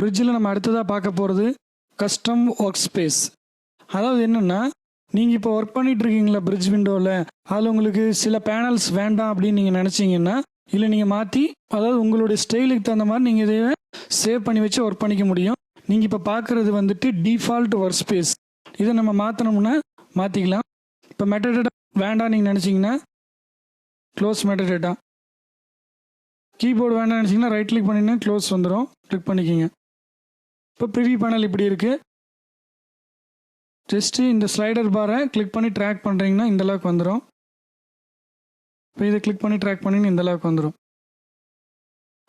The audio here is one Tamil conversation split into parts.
பிரிட்ஜில் நம்ம அடுத்ததாக பார்க்க போகிறது கஸ்டம் ஒர்க் ஸ்பேஸ். அதாவது என்னென்னா, நீங்கள் இப்போ ஒர்க் பண்ணிட்டு இருக்கீங்களா பிரிட்ஜ் விண்டோவில், அதில் உங்களுக்கு சில பேனல்ஸ் வேண்டாம் அப்படின்னு நீங்கள் நினச்சிங்கன்னா, இல்லை நீங்கள் மாற்றி அதாவது உங்களுடைய ஸ்டைலுக்கு தகுந்த மாதிரி நீங்கள் இதை சேவ் பண்ணி வச்சு ஒர்க் பண்ணிக்க முடியும். நீங்கள் இப்போ பார்க்குறது வந்துட்டு டிஃபால்ட் ஒர்க் ஸ்பேஸ். இதை நம்ம மாற்றினோம்னா மாற்றிக்கலாம். இப்போ மெட்டடேட்டா வேண்டாம் நீங்கள் நினச்சிங்கன்னா க்ளோஸ் மெட்டடேட்டா. கீபோர்டு வேண்டாம் நினச்சிங்கன்னா ரைட் கிளிக் பண்ணிங்கன்னா க்ளோஸ் வந்துடும், கிளிக் பண்ணிக்கிங்க. இப்போ ப்ரிவியூ பேனல் இப்படி இருக்குது. ஜஸ்ட்டு இந்த ஸ்லைடர் பாரை கிளிக் பண்ணி ட்ராக் பண்ணுறீங்கன்னா இந்த அளவுக்கு வந்துடும். இப்போ இதை கிளிக் பண்ணி ட்ராக் பண்ணிங்கன்னா இந்த அளவுக்கு வந்துடும்.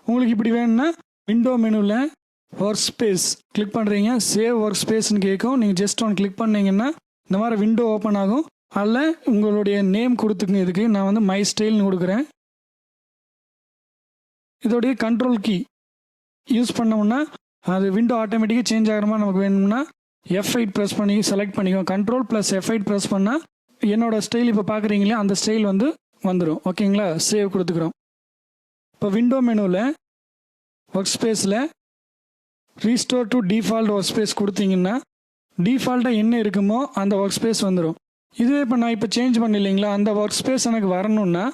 உங்களுக்கு இப்படி வேணும்னா விண்டோ மெனுவில் ஒர்க் ஸ்பேஸ் கிளிக் பண்ணுறீங்க, சேவ் ஒர்க் ஸ்பேஸ்ன்னு கேட்கும். நீங்கள் ஜஸ்ட் ஒன்று கிளிக் பண்ணிங்கன்னா இந்த மாதிரி விண்டோ ஓப்பன் ஆகும். அதில் உங்களுடைய நேம் கொடுத்துக்குங்க. இதுக்கு நான் வந்து மை ஸ்டைல்னு கொடுக்குறேன். இதோடைய கண்ட்ரோல் கீ யூஸ் பண்ணோம்னா அது விண்டோ ஆட்டோமேட்டிக்காக சேஞ்ச் ஆகிற மாதிரி நமக்கு வேணும்னா F8 ப்ரெஸ் பண்ணி செலக்ட் பண்ணிக்கோ. கண்ட்ரோல் ப்ளஸ் F8 ப்ரெஸ் பண்ணால் என்னோடய ஸ்டைல் இப்போ பார்க்குறீங்களே அந்த ஸ்டைல் வந்து வந்துடும். ஓகேங்களா, சேவ் கொடுத்துக்கிறோம். இப்போ விண்டோ மெனுவில் ஒர்க் ஸ்பேஸில் restore to default work space கொடுத்தீங்கன்னா டிஃபால்ட்டாக என்ன இருக்குமோ அந்த ஒர்க் ஸ்பேஸ் வந்துடும். இதுவே இப்போ நான் இப்போ சேஞ்ச் பண்ண இல்லைங்களா, அந்த ஒர்க் ஸ்பேஸ் எனக்கு வரணும்னா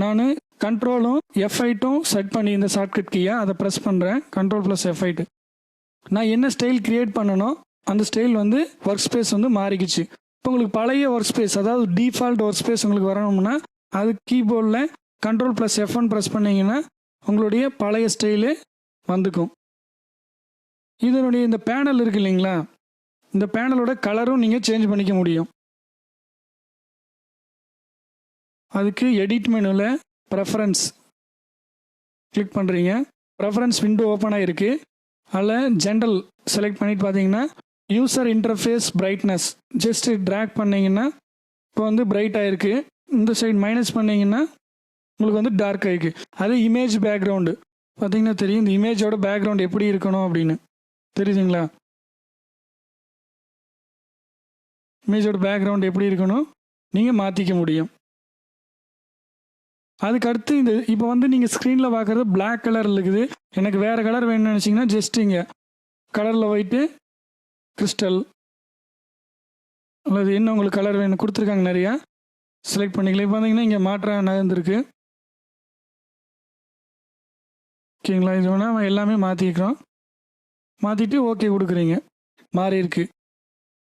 நான் கண்ட்ரோலும் F8ம் செட் பண்ணி இந்த ஷார்ட்கட் கீயை அதை ப்ரெஸ் பண்ணுறேன். Control plus F8. நான் என்ன ஸ்டைல் க்ரியேட் பண்ணணும் அந்த ஸ்டைல் வந்து ஒர்க் ஸ்பேஸ் வந்து மாறிக்குச்சு. இப்போ உங்களுக்கு பழைய ஒர்க் ஸ்பேஸ் அதாவது டிஃபால்ட் ஒர்க் ஸ்பேஸ் உங்களுக்கு வரணும்னா அது கீபோர்டில் கண்ட்ரோல் ப்ளஸ் F1 ப்ரெஸ் பண்ணிங்கன்னா உங்களுடைய பழைய ஸ்டைலு வந்துக்கும். இதனுடைய இந்த பேனல் இருக்குது இல்லைங்களா, இந்த பேனலோட கலரும் நீங்கள் சேஞ்ச் பண்ணிக்க முடியும். அதுக்கு எடிட் மெனுவில் ப்ரெஃபரன்ஸ் கிளிக் பண்ணுறீங்க. ப்ரெஃபரன்ஸ் விண்டோ ஓப்பன் ஆகிருக்கு. அதில் ஜென்ரல் செலக்ட் பண்ணிட்டு பார்த்தீங்கன்னா user interface brightness just drag பண்ணிங்கன்னா இப்போ வந்து பிரைட் ஆகிருக்கு. இந்த சைடு மைனஸ் பண்ணிங்கன்னா உங்களுக்கு வந்து டார்க் ஆகிருக்கு. அதே இமேஜ் பேக்ரவுண்டு பார்த்தீங்கன்னா தெரியும், இந்த இமேஜோட பேக்ரவுண்ட் எப்படி இருக்கணும் அப்படின்னு தெரியுதுங்களா. இமேஜோட பேக்ரவுண்ட் எப்படி இருக்கணும் நீங்கள் மாற்றிக்க முடியும். அதுக்கு அடுத்து இந்த இப்போ வந்து நீங்கள் ஸ்க்ரீனில் பார்க்குறது பிளாக் கலரில் இருக்குது. எனக்கு வேறு கலர் வேணும்னு நினச்சிங்கன்னா ஜஸ்ட் இங்கே கலரில் போயிட்டு கிறிஸ்டல் அல்லது என்ன உங்களுக்கு கலர் வேணும் கொடுத்துருக்காங்க நிறையா செலக்ட் பண்ணிக்கலாம். இப்போ பார்த்தீங்கன்னா இங்கே மாற்றம் நகர்ந்துருக்கு. ஓகேங்களா, இது வேணால் எல்லாமே மாற்றிக்கிறோம். மாற்றிட்டு ஓகே கொடுக்குறீங்க, மாறி இருக்குது.